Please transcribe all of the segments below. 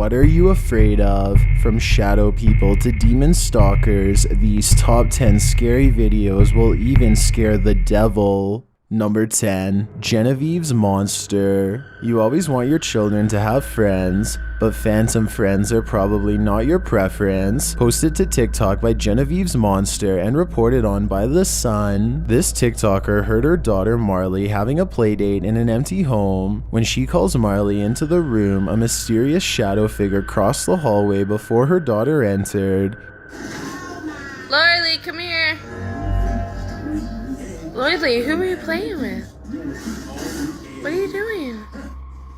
What are you afraid of? From shadow people to demon stalkers, these top 10 scary videos will even scare the devil. Number 10. Genevieve's Monster. You always want your children to have friends, but phantom friends are probably not your preference. Posted to TikTok by Genevieve's Monster and reported on by The Sun. This TikToker heard her daughter Marley having a playdate in an empty home. When she calls Marley into the room, a mysterious shadow figure crossed the hallway before her daughter entered. Marley, come here. Marley, who are you playing with? What are you doing?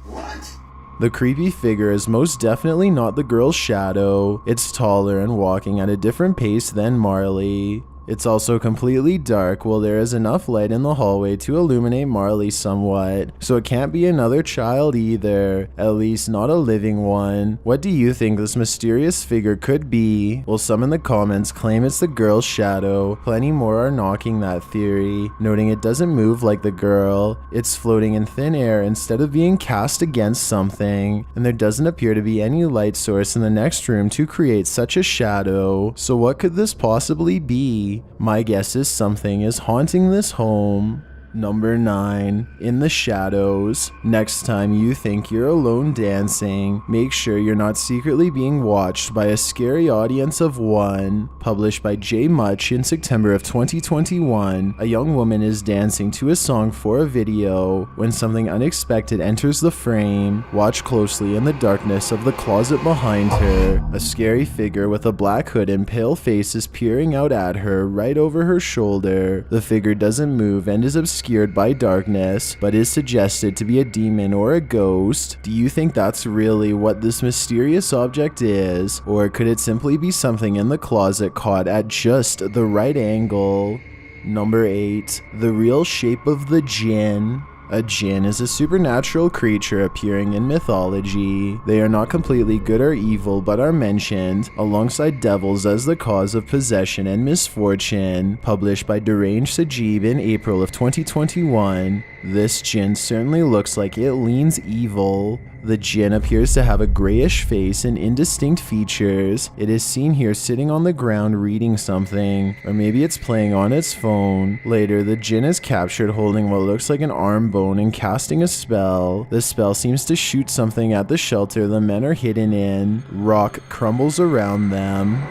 What? The creepy figure is most definitely not the girl's shadow. It's taller and walking at a different pace than Marley. It's also completely dark, while there is enough light in the hallway to illuminate Marley somewhat, so it can't be another child either, at least not a living one. What do you think this mysterious figure could be? Well, some in the comments claim it's the girl's shadow. Plenty more are knocking that theory, noting it doesn't move like the girl. It's floating in thin air instead of being cast against something, and there doesn't appear to be any light source in the next room to create such a shadow. So what could this possibly be? My guess is something is haunting this home. Number 9. In the Shadows. Next time you think you're alone dancing, make sure you're not secretly being watched by a scary audience of one. Published by J Much in September of 2021, a young woman is dancing to a song for a video when something unexpected enters the frame. Watch closely in the darkness of the closet behind her. A scary figure with a black hood and pale face is peering out at her right over her shoulder. The figure doesn't move and is obscured by darkness, but is suggested to be a demon or a ghost. Do you think that's really what this mysterious object is, or could it simply be something in the closet caught at just the right angle? Number 8. The Real Shape of the Jinn. A jinn is a supernatural creature appearing in mythology. They are not completely good or evil, but are mentioned alongside devils as the cause of possession and misfortune. Published by Deranged Sajib in April of 2021. This jinn certainly looks like it leans evil. The jinn appears to have a grayish face and indistinct features. It is seen here sitting on the ground reading something, or maybe it's playing on its phone. Later, the jinn is captured holding what looks like an arm bone and casting a spell. The spell seems to shoot something at the shelter the men are hidden in. Rock crumbles around them.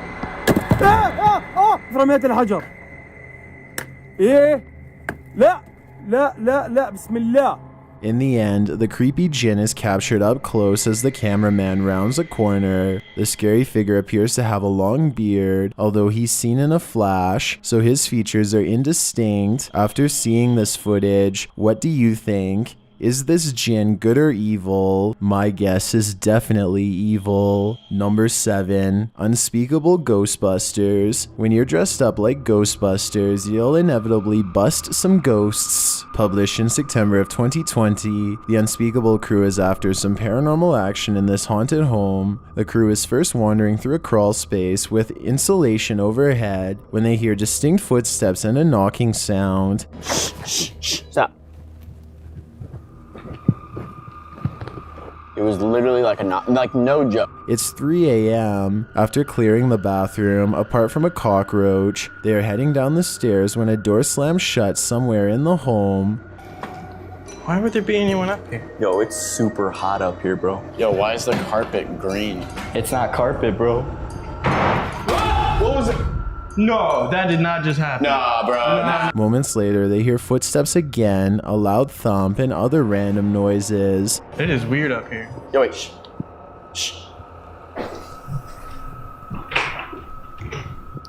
رميت الحجر. إيه لا لا لا لا بسم الله. In the end, the creepy jinn is captured up close as the cameraman rounds a corner. The scary figure appears to have a long beard, although he's seen in a flash, so his features are indistinct. After seeing this footage, what do you think? Is this jinn good or evil? My guess is definitely evil. Number 7. Unspeakable Ghostbusters. When you're dressed up like Ghostbusters, you'll inevitably bust some ghosts. Published in September of 2020, the Unspeakable crew is after some paranormal action in this haunted home. The crew is first wandering through a crawl space with insulation overhead when they hear distinct footsteps and a knocking sound. Stop. It was literally like no joke. It's 3 a.m. After clearing the bathroom, apart from a cockroach, they are heading down the stairs when a door slams shut somewhere in the home. Why would there be anyone up here? Yo, it's super hot up here, bro. Yo, why is the carpet green? It's not carpet, bro. What was it? No, that did not just happen. Nah, bro. Nah. Moments later, they hear footsteps again, a loud thump, and other random noises. It is weird up here. Yo, wait, shh. Shh.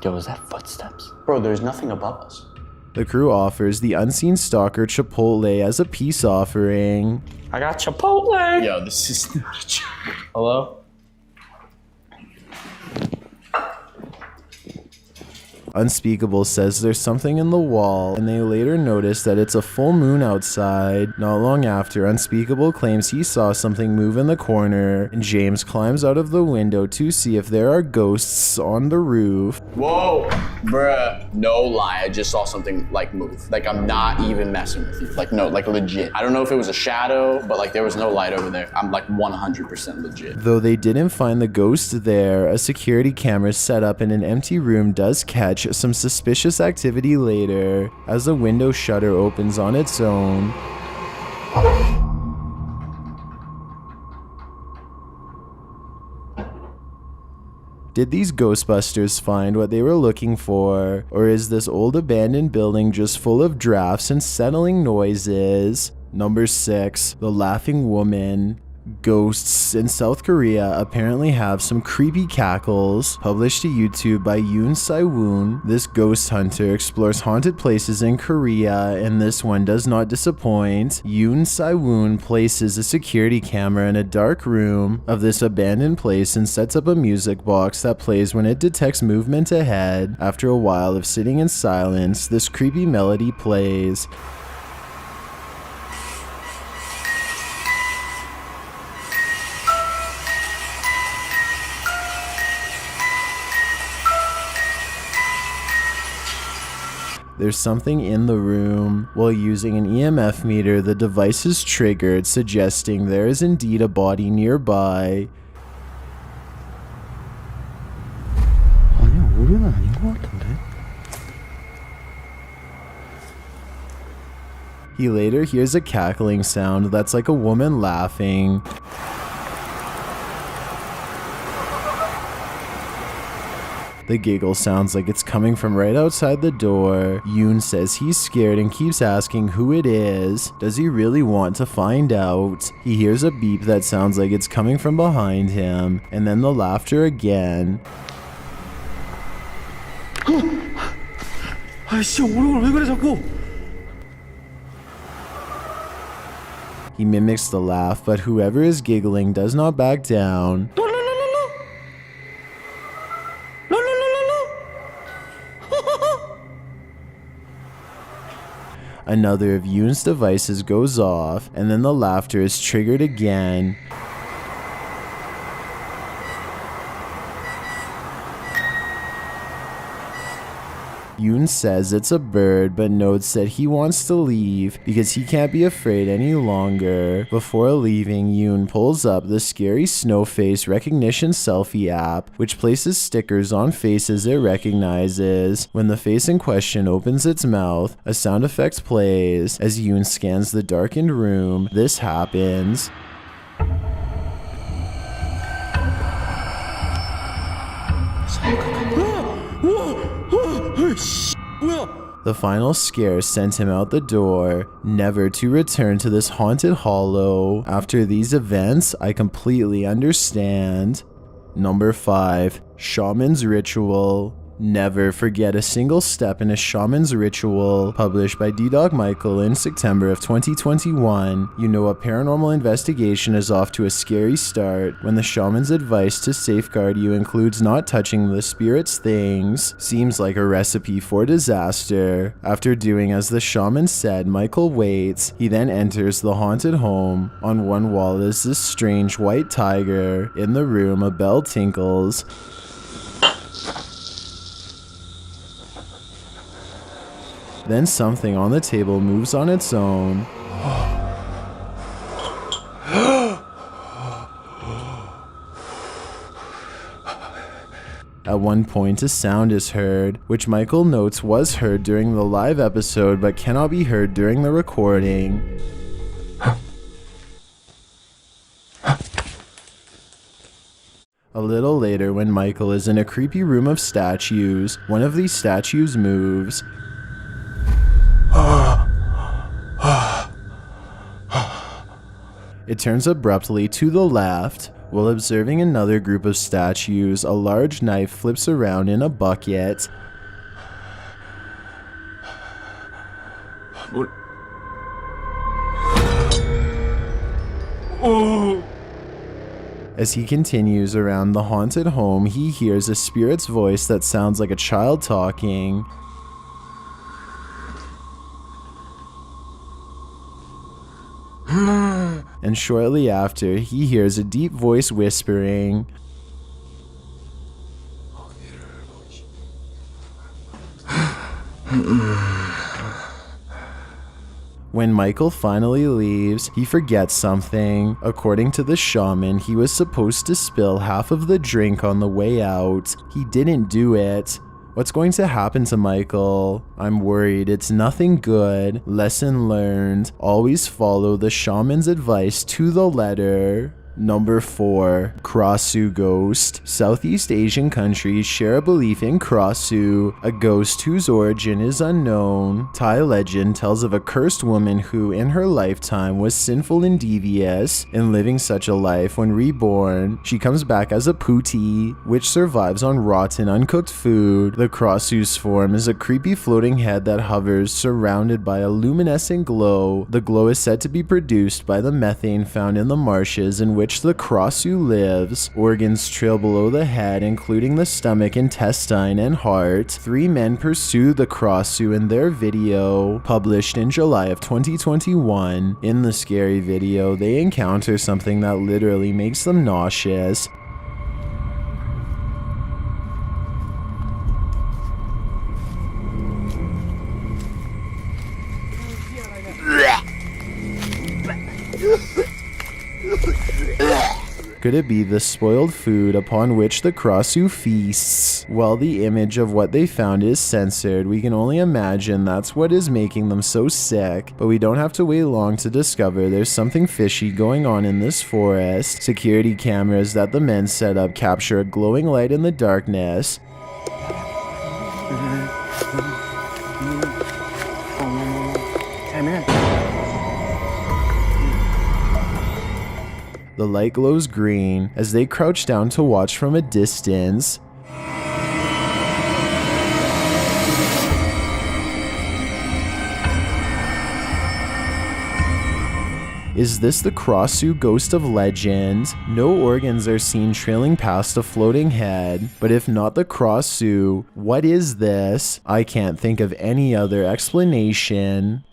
Yo, is that footsteps? Bro, there's nothing above us. The crew offers the unseen stalker Chipotle as a peace offering. I got Chipotle. Yo, this is not a joke. Hello? Unspeakable says there's something in the wall, and they later notice that it's a full moon outside. Not long after, Unspeakable claims he saw something move in the corner, and James climbs out of the window to see if there are ghosts on the roof. Whoa, bruh. No lie, I just saw something like move. Like, I'm not even messing with you. Like, no, like legit. I don't know if it was a shadow, but like there was no light over there. I'm like 100% legit. Though they didn't find the ghost there, a security camera set up in an empty room does catch some suspicious activity later as the window shutter opens on its own. Did these Ghostbusters find what they were looking for, or is this old abandoned building just full of drafts and settling noises? Number 6, The Laughing Woman. Ghosts in South Korea apparently have some creepy cackles. Published to YouTube by Yoon Sae-woon, this ghost hunter explores haunted places in Korea, and this one does not disappoint. Yoon Sae-woon places a security camera in a dark room of this abandoned place and sets up a music box that plays when it detects movement ahead. After a while of sitting in silence, this creepy melody plays. There's something in the room. While using an EMF meter, the device is triggered, suggesting there is indeed a body nearby. 아니야, 우리는 아닌 것 같은데? He later hears a cackling sound that's like a woman laughing. The giggle sounds like it's coming from right outside the door. Yoon says he's scared and keeps asking who it is. Does he really want to find out? He hears a beep that sounds like it's coming from behind him, and then the laughter again. 아이씨, 오늘 왜 그래 자꾸? He mimics the laugh, but whoever is giggling does not back down. Another of Yoon's devices goes off, and then the laughter is triggered again. Yoon says it's a bird, but notes that he wants to leave because he can't be afraid any longer. Before leaving, Yoon pulls up the scary snow face recognition selfie app, which places stickers on faces it recognizes. When the face in question opens its mouth, a sound effect plays. As Yoon scans the darkened room, this happens. The final scare sent him out the door, never to return to this haunted hollow. After these events, I completely understand. Number 5, Shaman's Ritual. Never forget a single step in a shaman's ritual. Published by D-Dog Michael in September of 2021. You know a paranormal investigation is off to a scary start when the shaman's advice to safeguard you includes not touching the spirit's things. Seems like a recipe for disaster. After doing as the shaman said, Michael waits. He then enters the haunted home. On one wall is this strange white tiger. In the room, a bell tinkles. Then something on the table moves on its own. At one point, a sound is heard, which Michael notes was heard during the live episode but cannot be heard during the recording. A little later, when Michael is in a creepy room of statues, one of these statues moves. It turns abruptly to the left. While observing another group of statues, a large knife flips around in a bucket. As he continues around the haunted home, he hears a spirit's voice that sounds like a child talking. And shortly after, he hears a deep voice whispering. When Michael finally leaves, he forgets something. According to the shaman, he was supposed to spill half of the drink on the way out. He didn't do it. What's going to happen to Michael? I'm worried it's nothing good. Lesson learned. Always follow the shaman's advice to the letter. Number 4. Krassu Ghost. Southeast Asian countries share a belief in Krassu, a ghost whose origin is unknown. Thai legend tells of a cursed woman who, in her lifetime, was sinful and devious. In living such a life, when reborn, she comes back as a putti, which survives on rotten, uncooked food. The Krassu's form is a creepy floating head that hovers, surrounded by a luminescent glow. The glow is said to be produced by the methane found in the marshes in which the Krassu lives. Organs trail below the head, including the stomach, intestine, and heart. 3 men pursue the Krassu in their video, published in July of 2021. In the scary video, they encounter something that literally makes them nauseous. Could it be the spoiled food upon which the Krassu feasts? While the image of what they found is censored, we can only imagine that's what is making them so sick. But we don't have to wait long to discover there's something fishy going on in this forest. Security cameras that the men set up capture a glowing light in the darkness. The light glows green as they crouch down to watch from a distance. Is this the Krassu ghost of legend? No organs are seen trailing past a floating head, but if not the Krassu, what is this? I can't think of any other explanation.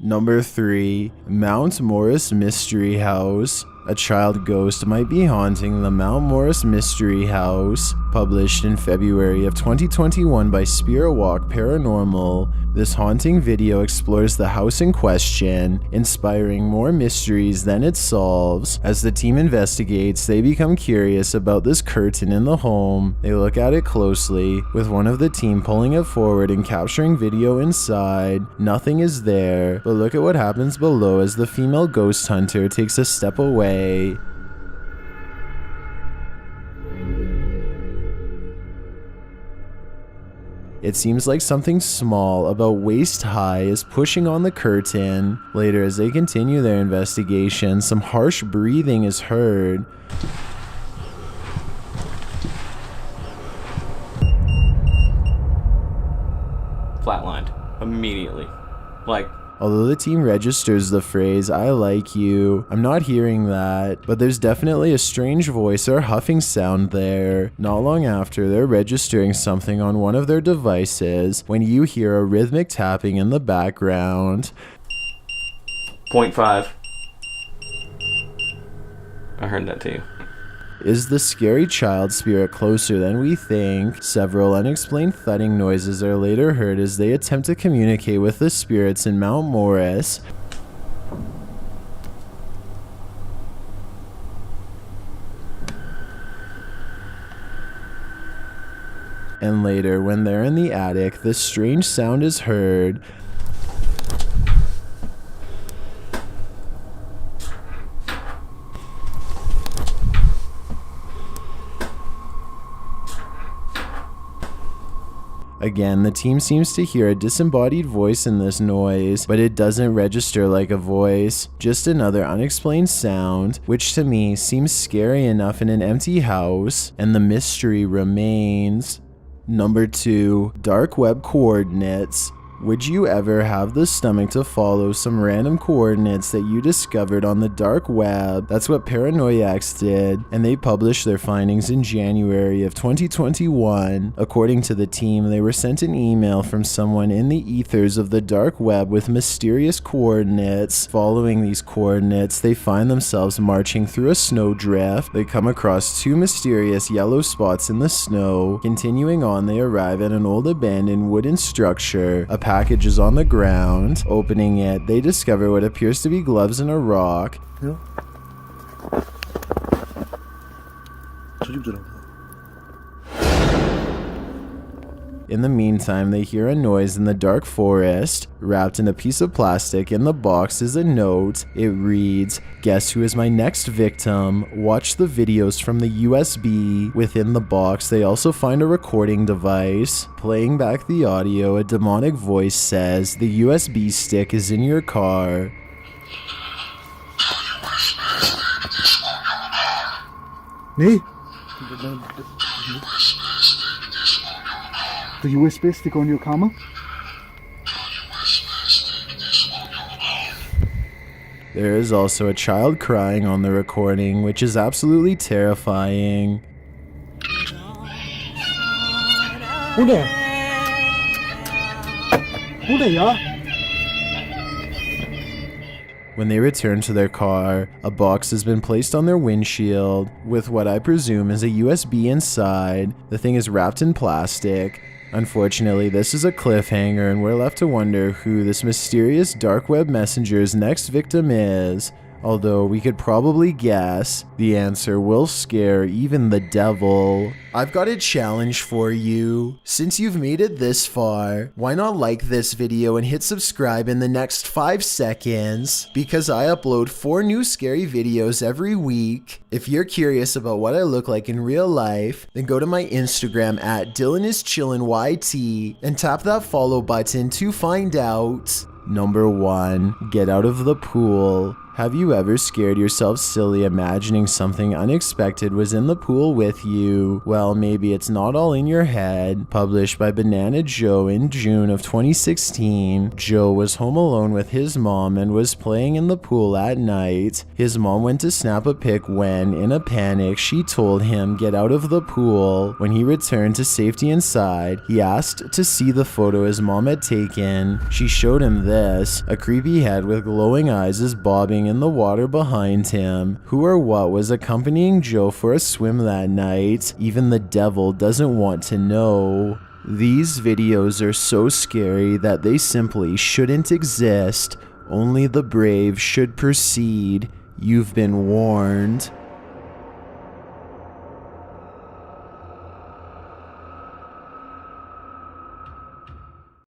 Number 3. Mount Morris Mystery House. A child ghost might be haunting the Mount Morris Mystery House. Published in February of 2021 by Spirit Walk Paranormal, this haunting video explores the house in question, inspiring more mysteries than it solves. As the team investigates, they become curious about this curtain in the home. They look at it closely, with one of the team pulling it forward and capturing video inside. Nothing is there, but look at what happens below as the female ghost hunter takes a step away. It seems like something small, about waist high, is pushing on the curtain. Later, as they continue their investigation, some harsh breathing is heard. Flatlined immediately. Although the team registers the phrase, "I like you," I'm not hearing that, but there's definitely a strange voice or huffing sound there. Not long after, they're registering something on one of their devices when you hear a rhythmic tapping in the background. 0.5. I heard that too. Is the scary child spirit closer than we think? Several unexplained thudding noises are later heard as they attempt to communicate with the spirits in Mount Morris. And later, when they're in the attic, this strange sound is heard. Again, the team seems to hear a disembodied voice in this noise, but it doesn't register like a voice, just another unexplained sound, which to me seems scary enough in an empty house, and the mystery remains. Number 2. Dark web coordinates. Would you ever have the stomach to follow some random coordinates that you discovered on the dark web? That's what Paranoiacs did, and they published their findings in January of 2021. According to the team, they were sent an email from someone in the ethers of the dark web with mysterious coordinates. Following these coordinates, they find themselves marching through a snowdrift. They come across two mysterious yellow spots in the snow. Continuing on, they arrive at an old abandoned wooden structure. A package is on the ground. Opening it, they discover what appears to be gloves and a rock. In the meantime, they hear a noise in the dark forest. Wrapped in a piece of plastic in the box is a note. It reads, "Guess who is my next victim? Watch the videos from the USB." Within the box, they also find a recording device. Playing back the audio, a demonic voice says, "The USB stick is in your car." Nee. The USB stick on your camera? There is also a child crying on the recording, which is absolutely terrifying. Who there? Who there, yeah? When they return to their car, a box has been placed on their windshield with what I presume is a USB inside. The thing is wrapped in plastic. Unfortunately, this is a cliffhanger and we're left to wonder who this mysterious dark web messenger's next victim is. Although we could probably guess, the answer will scare even the devil. I've got a challenge for you. Since you've made it this far, why not like this video and hit subscribe in the next 5 seconds? Because I upload 4 new scary videos every week. If you're curious about what I look like in real life, then go to my Instagram at DylanIsChillinYT and tap that follow button to find out. Number 1. Get out of the pool. Have you ever scared yourself silly imagining something unexpected was in the pool with you? Well, maybe it's not all in your head. Published by Banana Joe in June of 2016, Joe was home alone with his mom and was playing in the pool at night. His mom went to snap a pic when, in a panic, she told him get out of the pool. When he returned to safety inside, he asked to see the photo his mom had taken. She showed him this. A creepy head with glowing eyes is bobbing in the water behind him. Who or what was accompanying Joe for a swim that night? Even the devil doesn't want to know. These videos are so scary that they simply shouldn't exist. Only the brave should proceed. You've been warned.